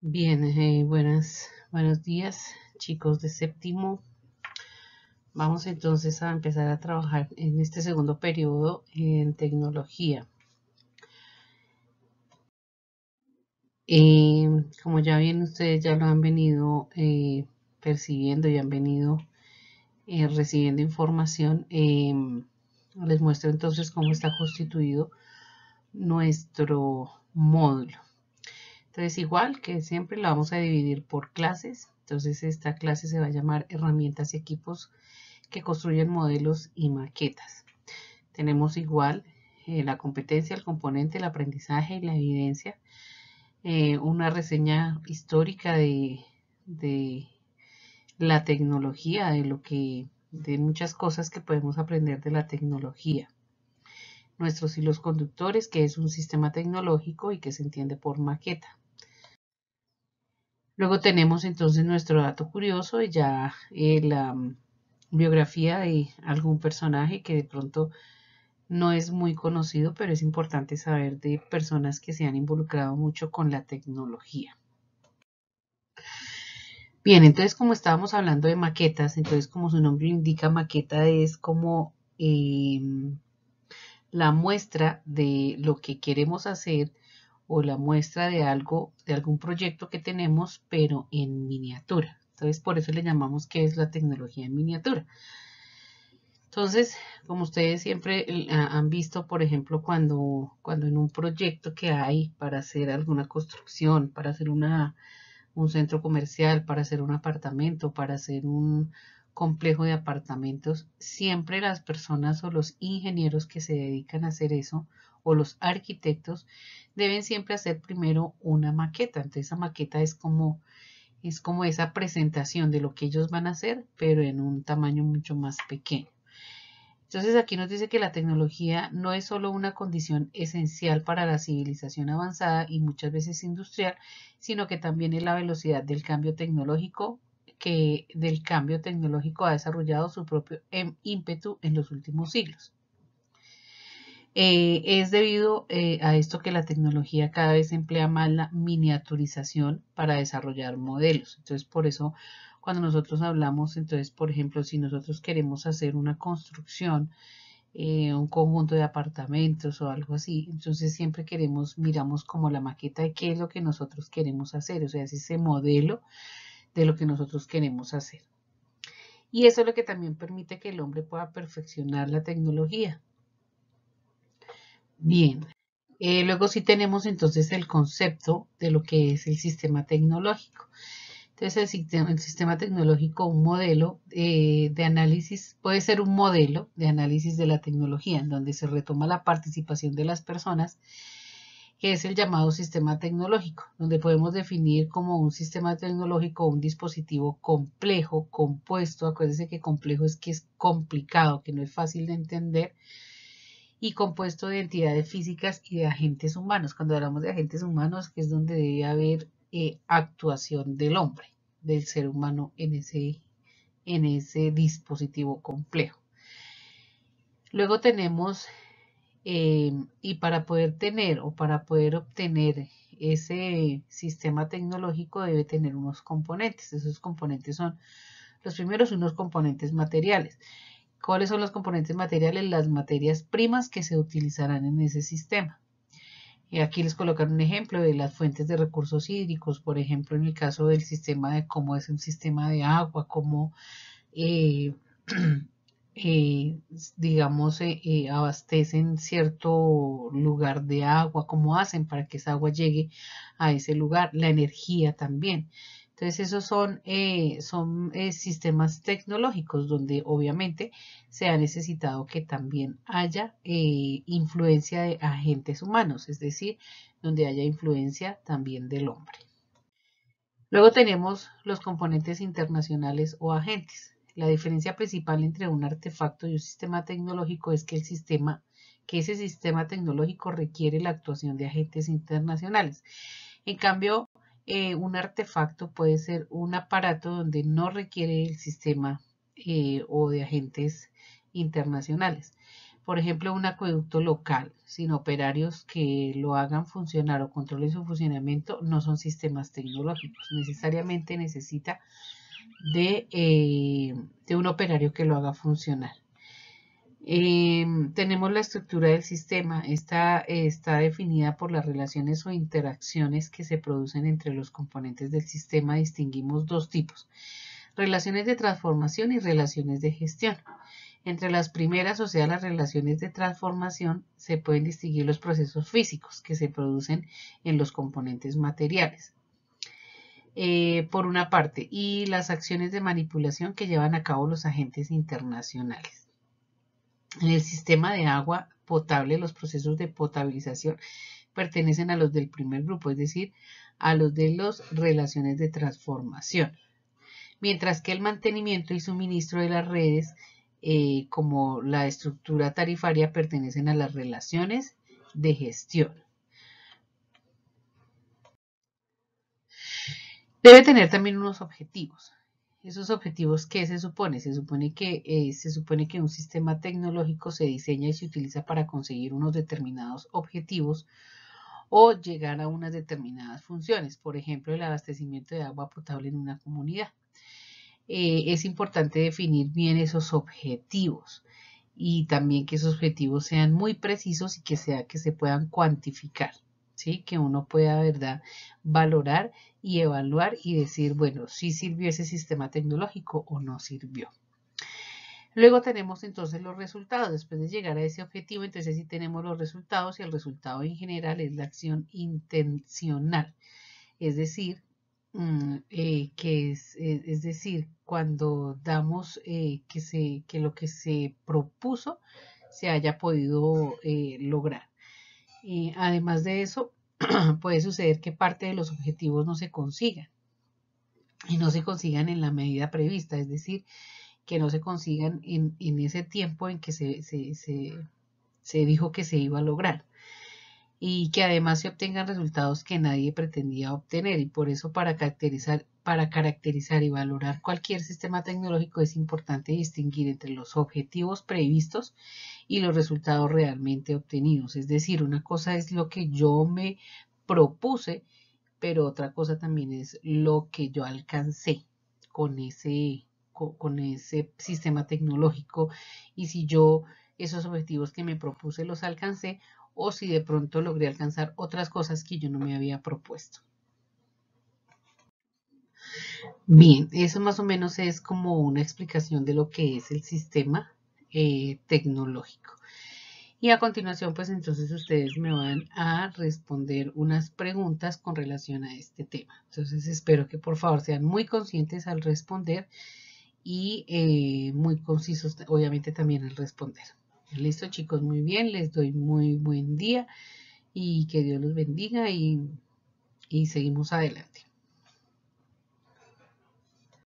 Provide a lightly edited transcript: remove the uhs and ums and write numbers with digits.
Bien, buenos días, chicos de séptimo. Vamos entonces a empezar a trabajar en este segundo periodo en tecnología. Como ya bien ustedes ya lo han venido percibiendo y han venido recibiendo información, les muestro entonces cómo está constituido nuestro módulo. Entonces, igual que siempre, la vamos a dividir por clases. Entonces, esta clase se va a llamar herramientas y equipos que construyen modelos y maquetas. Tenemos igual la competencia, el componente, el aprendizaje y la evidencia. Una reseña histórica de la tecnología, de muchas cosas que podemos aprender de la tecnología. Nuestros hilos conductores, que es un sistema tecnológico y que se entiende por maqueta. Luego tenemos entonces nuestro dato curioso y ya la biografía de algún personaje que de pronto no es muy conocido, pero es importante saber de personas que se han involucrado mucho con la tecnología. Bien, entonces como estábamos hablando de maquetas, entonces como su nombre indica, maqueta es como la muestra de lo que queremos hacer o la muestra de algo, de algún proyecto que tenemos, pero en miniatura. Entonces, por eso le llamamos que es la tecnología en miniatura. Entonces, como ustedes siempre han visto, por ejemplo, cuando en un proyecto que hay para hacer alguna construcción, para hacer un centro comercial, para hacer un apartamento, para hacer un complejo de apartamentos, siempre las personas o los ingenieros que se dedican a hacer eso o los arquitectos deben siempre hacer primero una maqueta. Entonces esa maqueta es como esa presentación de lo que ellos van a hacer, pero en un tamaño mucho más pequeño. Entonces aquí nos dice que la tecnología no es solo una condición esencial para la civilización avanzada y muchas veces industrial, sino que también es la velocidad del cambio tecnológico ha desarrollado su propio ímpetu en los últimos siglos. Es debido a esto que la tecnología cada vez emplea más la miniaturización para desarrollar modelos. Entonces, por eso, cuando nosotros hablamos, entonces, por ejemplo, si nosotros queremos hacer una construcción, un conjunto de apartamentos o algo así, entonces siempre miramos como la maqueta de qué es lo que nosotros queremos hacer, o sea, es ese modelo de lo que nosotros queremos hacer. Y eso es lo que también permite que el hombre pueda perfeccionar la tecnología. Bien, luego sí tenemos entonces el concepto de lo que es el sistema tecnológico. Entonces el sistema tecnológico, un modelo de análisis, puede ser un modelo de análisis de la tecnología, en donde se retoma la participación de las personas, que es el llamado sistema tecnológico, donde podemos definir como un sistema tecnológico un dispositivo complejo, compuesto. Acuérdense que complejo es que es complicado, que no es fácil de entender, y compuesto de entidades físicas y de agentes humanos. Cuando hablamos de agentes humanos, que es donde debe haber actuación del hombre, del ser humano en ese dispositivo complejo. Luego tenemos, y para poder tener o para poder obtener ese sistema tecnológico debe tener unos componentes. Esos componentes son los primeros, unos componentes materiales. ¿Cuáles son los componentes materiales? Las materias primas que se utilizarán en ese sistema. Y aquí les colocan un ejemplo de las fuentes de recursos hídricos, por ejemplo, en el caso del sistema de cómo es un sistema de agua, cómo, eh, digamos, abastecen cierto lugar de agua, cómo hacen para que esa agua llegue a ese lugar, la energía también. Entonces esos son sistemas tecnológicos donde obviamente se ha necesitado que también haya influencia de agentes humanos, es decir, donde haya influencia también del hombre. Luego tenemos los componentes internacionales o agentes. La diferencia principal entre un artefacto y un sistema tecnológico es que ese sistema tecnológico requiere la actuación de agentes internacionales. En cambio, un artefacto puede ser un aparato donde no requiere el sistema o de agentes internacionales. Por ejemplo, un acueducto local sin operarios que lo hagan funcionar o controlen su funcionamiento no son sistemas tecnológicos. Necesariamente necesita de un operario que lo haga funcionar. Tenemos la estructura del sistema. Esta está definida por las relaciones o interacciones que se producen entre los componentes del sistema. Distinguimos dos tipos: relaciones de transformación y relaciones de gestión. Entre las primeras, o sea, las relaciones de transformación, se pueden distinguir los procesos físicos que se producen en los componentes materiales, por una parte, y las acciones de manipulación que llevan a cabo los agentes internacionales. En el sistema de agua potable, los procesos de potabilización pertenecen a los del primer grupo, es decir, a los de las relaciones de transformación, mientras que el mantenimiento y suministro de las redes, como la estructura tarifaria, pertenecen a las relaciones de gestión. Debe tener también unos objetivos. ¿Esos objetivos qué se supone? Se supone que un sistema tecnológico se diseña y se utiliza para conseguir unos determinados objetivos o llegar a unas determinadas funciones. Por ejemplo, el abastecimiento de agua potable en una comunidad. Es importante definir bien esos objetivos y también que esos objetivos sean muy precisos y que se puedan cuantificar, ¿sí? Que uno pueda, ¿verdad?, valorar y evaluar y decir, bueno, si sirvió ese sistema tecnológico o no sirvió. Luego tenemos entonces los resultados. Después de llegar a ese objetivo, entonces sí tenemos los resultados, y el resultado en general es la acción intencional, es decir, es decir, cuando damos que lo que se propuso se haya podido lograr. Además de eso, puede suceder que parte de los objetivos no se consigan, y no se consigan en la medida prevista, es decir, que no se consigan en ese tiempo en que se dijo que se iba a lograr, y que además se obtengan resultados que nadie pretendía obtener. Y por eso, para caracterizar y valorar cualquier sistema tecnológico, es importante distinguir entre los objetivos previstos y los resultados realmente obtenidos. Es decir, una cosa es lo que yo me propuse, pero otra cosa también es lo que yo alcancé con ese sistema tecnológico, y si yo esos objetivos que me propuse los alcancé, o si de pronto logré alcanzar otras cosas que yo no me había propuesto. Bien, eso más o menos es como una explicación de lo que es el sistema tecnológico. Y a continuación, pues entonces ustedes me van a responder unas preguntas con relación a este tema. Entonces espero que por favor sean muy conscientes al responder y muy concisos, obviamente, también al responder. Listo, chicos, muy bien, les doy muy buen día y que Dios los bendiga, y seguimos adelante.